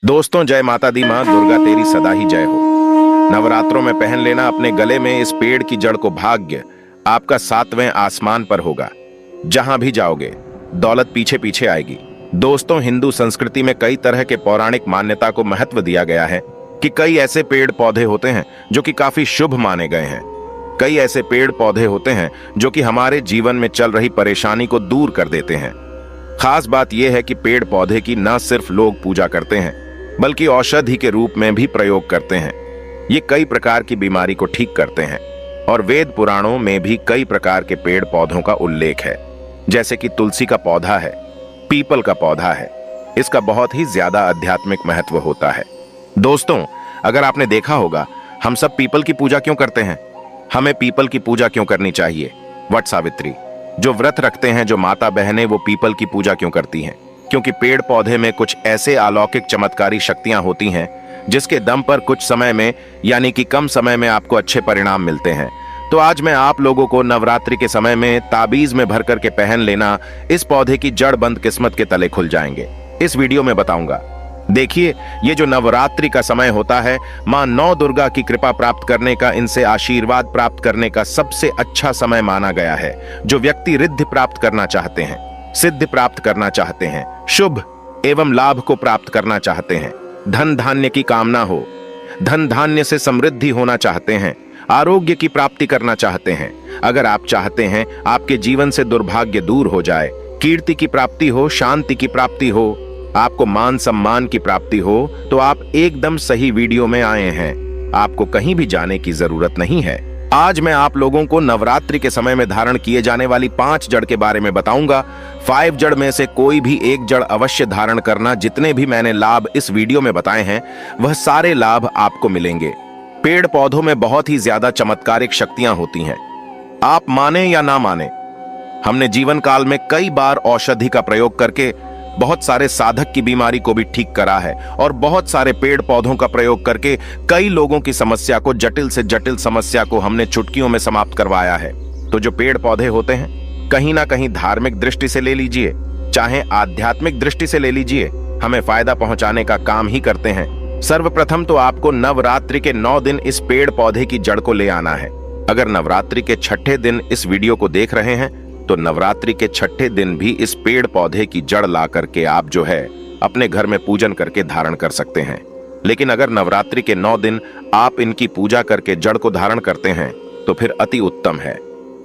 दोस्तों, जय माता दी। माँ दुर्गा तेरी सदा ही जय हो। नवरात्रों में पहन लेना अपने गले में इस पेड़ की जड़ को। भाग्य आपका 7वें आसमान पर होगा। जहां भी जाओगे दौलत पीछे पीछे आएगी। दोस्तों, हिंदू संस्कृति में कई तरह के पौराणिक मान्यता को महत्व दिया गया है कि कई ऐसे पेड़ पौधे होते हैं जो कि काफी शुभ माने गए हैं। कई ऐसे पेड़ पौधे होते हैं जो कि हमारे जीवन में चल रही परेशानी को दूर कर देते हैं। खास बात यह है कि पेड़ पौधे की न सिर्फ लोग पूजा करते हैं बल्कि औषधि के रूप में भी प्रयोग करते हैं। ये कई प्रकार की बीमारी को ठीक करते हैं और वेद पुराणों में भी कई प्रकार के पेड़ पौधों का उल्लेख है। जैसे कि तुलसी का पौधा है, पीपल का पौधा है। इसका बहुत ही ज्यादा आध्यात्मिक महत्व होता है। दोस्तों, अगर आपने देखा होगा, हम सब पीपल की पूजा क्यों करते हैं? हमें पीपल की पूजा क्यों करनी चाहिए? वट सावित्री, जो व्रत रखते हैं, जो माता बहनें, वो पीपल की पूजा क्यों करती हैं? क्योंकि पेड़ पौधे में कुछ ऐसे अलौकिक चमत्कारी शक्तियां होती हैं जिसके दम पर कुछ समय में, यानी कि कम समय में, आपको अच्छे परिणाम मिलते हैं। तो आज मैं आप लोगों को नवरात्रि के समय में ताबीज में भर करके पहन लेना इस पौधे की जड़ बंद किस्मत के तले खुल जाएंगे, इस वीडियो में बताऊंगा। देखिए, ये जो नवरात्रि का समय होता है, मां नौ दुर्गा की कृपा प्राप्त करने का, इनसे आशीर्वाद प्राप्त करने का सबसे अच्छा समय माना गया है। जो व्यक्ति रिद्धि प्राप्त करना चाहते हैं, सिद्धि प्राप्त करना चाहते हैं, शुभ एवं लाभ को प्राप्त करना चाहते हैं, धन धान्य की कामना हो, धन धान्य से समृद्धि होना चाहते हैं, आरोग्य की प्राप्ति करना चाहते हैं, अगर आप चाहते हैं आपके जीवन से दुर्भाग्य दूर हो जाए, कीर्ति की प्राप्ति हो, शांति की प्राप्ति हो, आपको मान सम्मान की प्राप्ति हो, तो आप एकदम सही वीडियो में आए हैं। आपको कहीं भी जाने की जरूरत नहीं है। आज मैं आप लोगों को नवरात्रि के समय में धारण किए जाने वाली 5 जड़ के बारे में बताऊंगा। 5 जड़ में से कोई भी एक जड़ अवश्य धारण करना। जितने भी मैंने लाभ इस वीडियो में बताए हैं, वह सारे लाभ आपको मिलेंगे। पेड़ पौधों में बहुत ही ज्यादा चमत्कारिक शक्तियां होती हैं। आप माने या ना माने, हमने जीवन काल में कई बार औषधि का प्रयोग करके बहुत सारे साधक की बीमारी को भी ठीक करा है और बहुत सारे पेड़ पौधों का प्रयोग करके कई लोगों की समस्या को, जटिल से जटिल समस्या को हमने चुटकियों में समाप्त करवाया है। तो जो पेड़ पौधे होते हैं, कहीं ना कहीं धार्मिक दृष्टि से ले लीजिए, चाहे आध्यात्मिक दृष्टि से ले लीजिए, हमें फायदा पहुंचाने का काम ही करते हैं। सर्वप्रथम तो आपको नवरात्रि के 9 दिन इस पेड़ पौधे की जड़ को ले आना है। अगर नवरात्रि के 6ठे दिन इस वीडियो को देख रहे हैं तो नवरात्रि के 6ठे दिन भी इस पेड़ पौधे की जड़ ला करके आप जो है अपने घर में पूजन करके धारण कर सकते हैं। लेकिन अगर नवरात्रि के 9 दिन आप इनकी पूजा करके जड़ को धारण करते हैं तो फिर अति उत्तम है।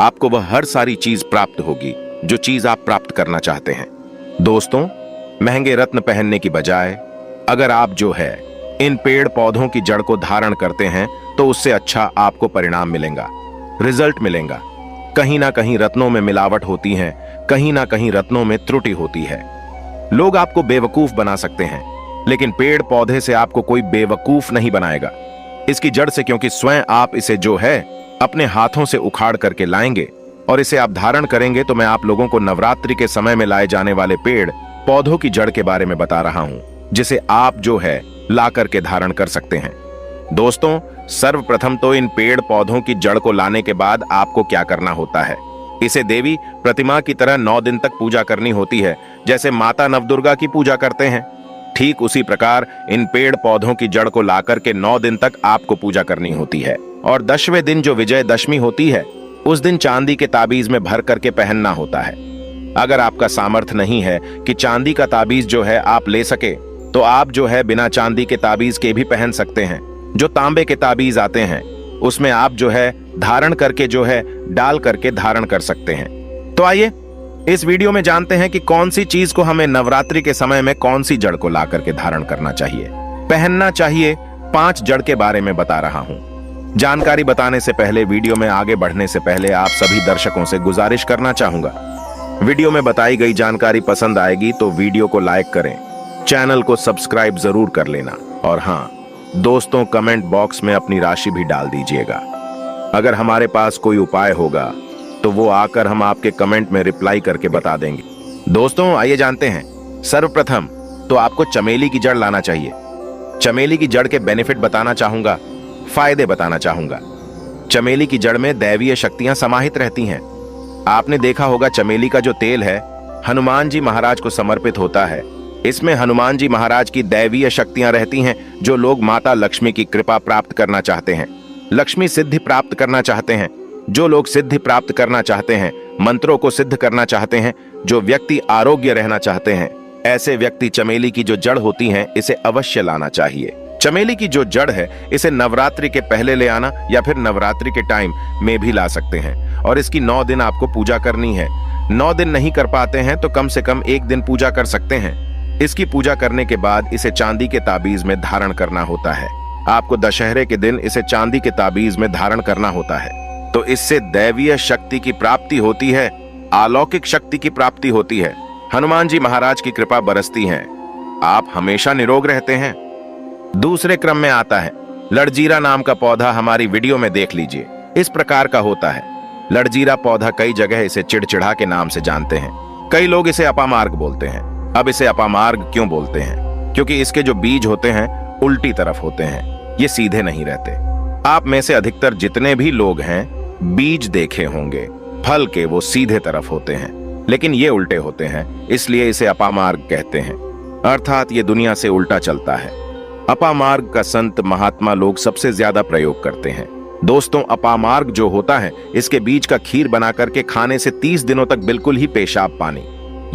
आपको वह हर सारी चीज प्राप्त होगी जो चीज आप प्राप्त करना चाहते हैं। दोस्तों, महंगे रत्न पहनने की बजाय अगर आप जो है इन पेड़ पौधों की जड़ को धारण करते हैं तो उससे अच्छा आपको परिणाम मिलेगा, रिजल्ट मिलेगा। कहीं ना कहीं रत्नों में मिलावट होती है, कहीं ना कहीं रत्नों में त्रुटि होती है। लोग आपको बेवकूफ बना सकते हैं, लेकिन पेड़ पौधे से आपको कोई बेवकूफ नहीं बनाएगा इसकी जड़ से, क्योंकि स्वयं आप इसे जो है अपने हाथों से उखाड़ करके लाएंगे और इसे आप धारण करेंगे। तो मैं आप लोगों को नवरात्रि के समय में लाए जाने वाले पेड़ पौधों की जड़ के बारे में बता रहा हूं, जिसे आप जो है ला करके धारण कर सकते हैं। दोस्तों, सर्वप्रथम तो इन पेड़ पौधों की जड़ को लाने के बाद आपको क्या करना होता है, इसे देवी प्रतिमा की तरह 9 दिन तक पूजा करनी होती है। जैसे माता नवदुर्गा की पूजा करते हैं, ठीक उसी प्रकार इन पेड़ पौधों की जड़ को लाकर के 9 दिन तक आपको पूजा करनी होती है। और 10वें दिन जो विजयदशमी होती है, उस दिन चांदी के ताबीज में भर करके पहनना होता है। अगर आपका सामर्थ्य नहीं है कि चांदी का ताबीज जो है आप ले सके, तो आप जो है बिना चांदी के ताबीज के भी पहन सकते हैं। जो तांबे के ताबीज आते हैं उसमें आप जो है धारण करके जो है डाल करके धारण कर सकते हैं। तो आइए इस वीडियो में जानते हैं कि कौन सी चीज को हमें नवरात्रि के समय में कौन सी जड़ को ला करके धारण करना चाहिए, पहनना चाहिए। 5 जड़ के बारे में बता रहा हूं। जानकारी बताने से पहले, वीडियो में आगे बढ़ने से पहले आप सभी दर्शकों से गुजारिश करना चाहूंगा, वीडियो में बताई गई जानकारी पसंद आएगी तो वीडियो को लाइक करें, चैनल को सब्सक्राइब जरूर कर लेना और हाँ दोस्तों, कमेंट बॉक्स में अपनी राशि भी डाल दीजिएगा। अगर हमारे पास कोई उपाय होगा तो वो आकर हम आपके कमेंट में रिप्लाई करके बता देंगे। दोस्तों, आइए जानते हैं। सर्वप्रथम तो आपको चमेली की जड़ लाना चाहिए। चमेली की जड़ के बेनिफिट बताना चाहूंगा, फायदे बताना चाहूंगा। चमेली की जड़ में दैवीय शक्तियां समाहित रहती हैं। आपने देखा होगा चमेली का जो तेल है हनुमान जी महाराज को समर्पित होता है। इसमें हनुमान जी महाराज की दैवीय शक्तियां रहती हैं, जो लोग माता लक्ष्मी की कृपा प्राप्त करना चाहते हैं, लक्ष्मी सिद्धि प्राप्त करना चाहते हैं, जो लोग सिद्धि प्राप्त करना चाहते हैं, मंत्रों को सिद्ध करना चाहते हैं, जो व्यक्ति आरोग्य रहना चाहते हैं, ऐसे व्यक्ति चमेली की जो जड़ होती है इसे अवश्य लाना चाहिए। चमेली की जो जड़ है इसे नवरात्रि के पहले ले आना या फिर नवरात्रि के टाइम में भी ला सकते हैं, और इसकी 9 दिन आपको पूजा करनी है। 9 दिन नहीं कर पाते हैं तो कम से कम 1 दिन पूजा कर सकते हैं। इसकी पूजा करने के बाद इसे चांदी के ताबीज में धारण करना होता है। आपको दशहरे के दिन इसे चांदी के ताबीज में धारण करना होता है। तो इससे दैवीय शक्ति की प्राप्ति होती है, अलौकिक शक्ति की प्राप्ति होती है, हनुमान जी महाराज की कृपा बरसती है, आप हमेशा निरोग रहते हैं। दूसरे क्रम में आता है लड़जीरा नाम का पौधा। हमारी वीडियो में देख लीजिए, इस प्रकार का होता है। लड़जीरा पौधा कई जगह इसे चिड़चिड़ा के नाम से जानते हैं। कई लोग इसे अपामार्ग बोलते हैं। अब इसे अपामार्ग क्यों बोलते हैं? क्योंकि इसके जो बीज होते हैं उल्टी तरफ होते हैं, ये सीधे नहीं रहते। आप में से अधिकतर जितने भी लोग हैं बीज देखे होंगे, फल के वो सीधे तरफ होते हैं, लेकिन ये उल्टे होते हैं, इसलिए इसे अपामार्ग कहते हैं। अर्थात ये दुनिया से उल्टा चलता है। अपामार्ग का संत महात्मा लोग सबसे ज्यादा प्रयोग करते हैं। दोस्तों, अपामार्ग जो होता है इसके बीज का खीर बना करके खाने से 30 दिनों तक बिल्कुल ही पेशाब पानी,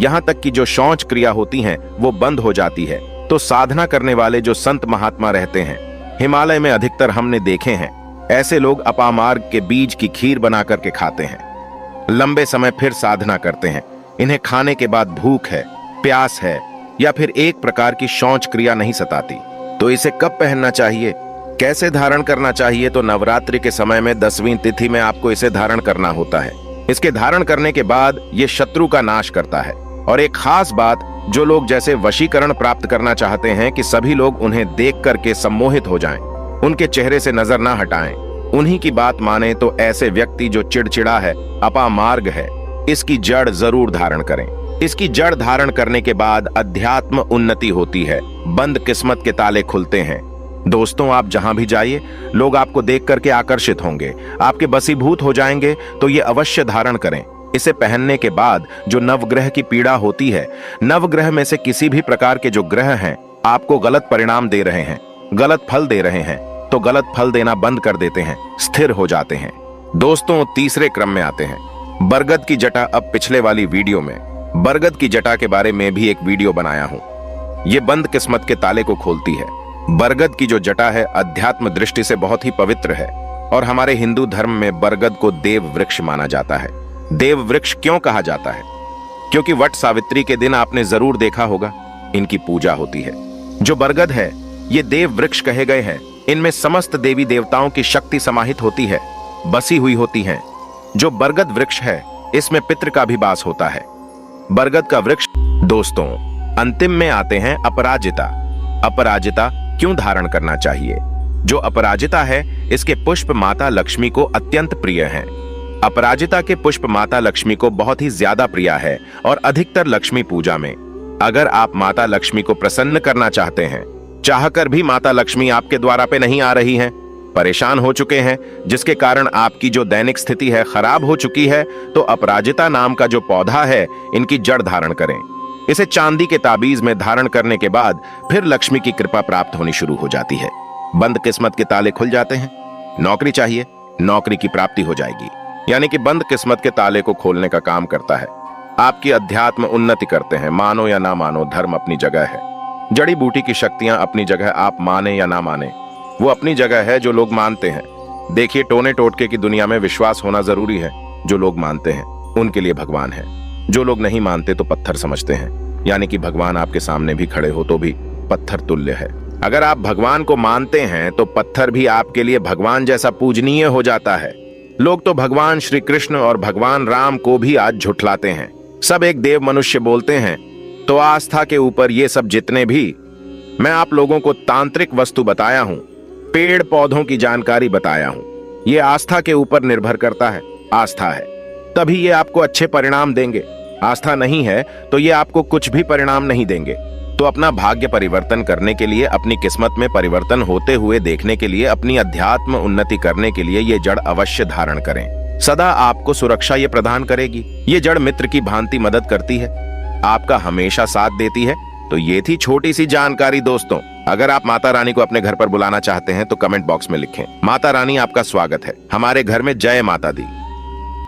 यहाँ तक कि जो शौच क्रिया होती है वो बंद हो जाती है। तो साधना करने वाले जो संत महात्मा रहते हैं, हिमालय में अधिकतर हमने देखे हैं, ऐसे लोग अपामार्ग के बीज की खीर बना करके खाते हैं। लंबे समय फिर साधना करते हैं। इन्हें खाने के बाद भूख है, प्यास है या फिर एक प्रकार की शौच क्रिया नहीं सताती। तो इसे कब पहनना चाहिए, कैसे धारण करना चाहिए? तो नवरात्रि के समय में 10वीं तिथि में आपको इसे धारण करना होता है। इसके धारण करने के बाद ये शत्रु का नाश करता है। और एक खास बात, जो लोग जैसे वशीकरण प्राप्त करना चाहते हैं कि सभी लोग उन्हें देख करके सम्मोहित हो जाएं, उनके चेहरे से नजर ना हटाएं, उन्हीं की बात माने, तो ऐसे व्यक्ति जो चिड़चिड़ा है, अपामार्ग है, इसकी जड़ जरूर धारण करें। इसकी जड़ धारण करने के बाद अध्यात्म उन्नति होती है, बंद किस्मत के ताले खुलते हैं। दोस्तों, आप जहां भी जाइए लोग आपको देख करके आकर्षित होंगे, आपके बसीभूत हो जाएंगे। तो ये अवश्य धारण करें। इसे पहनने के बाद जो नवग्रह की पीड़ा होती है, नवग्रह में से किसी भी प्रकार के जो ग्रह हैं आपको गलत परिणाम दे रहे हैं, गलत फल दे रहे हैं, तो गलत फल देना बंद कर देते हैं, स्थिर हो जाते हैं। दोस्तों, तीसरे क्रम में आते हैं बरगद की जटा। अब पिछले वाली वीडियो में बरगद की जटा के बारे में भी एक वीडियो बनाया हूं। ये बंद किस्मत के ताले को खोलती है। बरगद की जो जटा है अध्यात्म दृष्टि से बहुत ही पवित्र है, और हमारे हिंदू धर्म में बरगद को देव वृक्ष माना जाता है। देव वृक्ष क्यों कहा जाता है? क्योंकि वट सावित्री के दिन आपने जरूर देखा होगा, इनकी पूजा होती है। जो बरगद है ये देव वृक्ष कहे गए हैं। इनमें समस्त देवी देवताओं की शक्ति समाहित होती है, बसी हुई होती है। जो बरगद वृक्ष है इसमें पितृ का भी वास होता है। बरगद का वृक्ष। दोस्तों, अंतिम में आते हैं अपराजिता। अपराजिता क्यों धारण करना चाहिए? जो अपराजिता है इसके पुष्प माता लक्ष्मी को अत्यंत प्रिय हैं। अपराजिता के पुष्प माता लक्ष्मी को बहुत ही ज्यादा प्रिय है, और अधिकतर लक्ष्मी पूजा में अगर आप माता लक्ष्मी को प्रसन्न करना चाहते हैं, चाहकर भी माता लक्ष्मी आपके द्वारा पे नहीं आ रही हैं, परेशान हो चुके हैं, जिसके कारण आपकी जो दैनिक स्थिति है खराब हो चुकी है, तो अपराजिता नाम का जो पौधा है इनकी जड़ धारण करें। इसे चांदी के ताबीज में धारण करने के बाद फिर लक्ष्मी की कृपा प्राप्त होनी शुरू हो जाती है। बंद किस्मत के ताले खुल जाते हैं। नौकरी चाहिए, नौकरी की प्राप्ति हो जाएगी। यानी कि बंद किस्मत के ताले को खोलने का काम करता है। आपकी अध्यात्म उन्नति करते हैं। मानो या ना मानो, धर्म अपनी जगह है, जड़ी बूटी की शक्तियां अपनी जगह, आप माने या ना माने वो अपनी जगह है। जो लोग मानते हैं, देखिए टोने टोटके की दुनिया में विश्वास होना जरूरी है। जो लोग मानते हैं उनके लिए भगवान है, जो लोग नहीं मानते तो पत्थर समझते हैं। यानी कि भगवान आपके सामने भी खड़े हो तो भी पत्थर तुल्य है। अगर आप भगवान को मानते हैं तो पत्थर भी आपके लिए भगवान जैसा पूजनीय हो जाता है। लोग तो भगवान श्री कृष्ण और भगवान राम को भी आज झुठलाते हैं। सब एक देव मनुष्य बोलते हैं। तो आस्था के ऊपर ये सब जितने भी मैं आप लोगों को तांत्रिक वस्तु बताया हूं, पेड़ पौधों की जानकारी बताया हूं, ये आस्था के ऊपर निर्भर करता है। आस्था है तभी ये आपको अच्छे परिणाम देंगे। आस्था नहीं है तो ये आपको कुछ भी परिणाम नहीं देंगे। तो अपना भाग्य परिवर्तन करने के लिए, अपनी किस्मत में परिवर्तन होते हुए देखने के लिए, अपनी अध्यात्म उन्नति करने के लिए ये जड़ अवश्य धारण करें। सदा आपको सुरक्षा ये प्रदान करेगी। ये जड़ मित्र की भांति मदद करती है, आपका हमेशा साथ देती है। तो ये थी छोटी सी जानकारी दोस्तों। अगर आप माता रानी को अपने घर पर बुलाना चाहते हैं तो कमेंट बॉक्स में लिखें। माता रानी आपका स्वागत है हमारे घर में। जय माता दी।